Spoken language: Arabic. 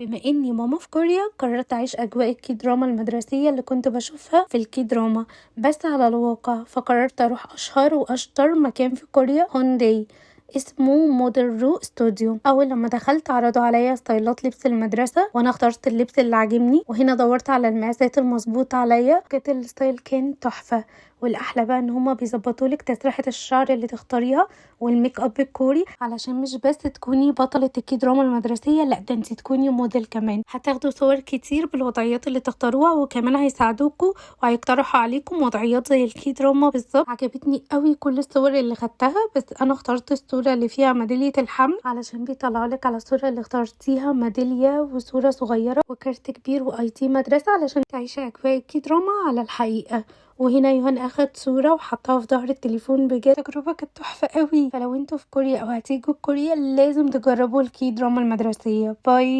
بما اني ماما في كوريا قررت اعيش اجواء الكي دراما المدرسيه اللي كنت بشوفها في الكي دراما بس على الواقع. فقررت اروح اشهر واشطر مكان في كوريا، هونداي، اسمه موديل رو ستوديو. اول لما دخلت عرضوا عليا ستايلات لبس المدرسه وانا اخترت اللبس اللي عاجبني، وهنا دورت على المقاسات المظبوطه عليا. كانت الستايل كان تحفه، والاحلى بقى ان هما بيظبطولك تسريحه الشعر اللي تختاريها والميك اب الكوري، علشان مش بس تكوني بطلة الكي دراما المدرسية، لا ده انت تكوني موديل كمان. هتاخدوا صور كتير بالوضعيات اللي تختاروها، وكمان هيساعدوكوا وهيقترحوا عليكم وضعيات زي الكي دراما بالظبط. عجبتني قوي كل الصور اللي خدتها، بس انا اخترت الصورة اللي فيها ميدالية الحمل، علشان بيطلعلك على الصورة اللي اخترتيها ميدالية وصورة صغيرة وكارت كبير واي تي مدرسة، علشان تعيشي اجواء الكي دراما على الحقيقة. وهنا يوهان اخد صورة وحطها في ظهر التليفون. بجد تجربة كانت تحفة قوي. فلو انتوا في كوريا او هتيجوا كوريا لازم تجربوا الكي دراما المدرسية. باي.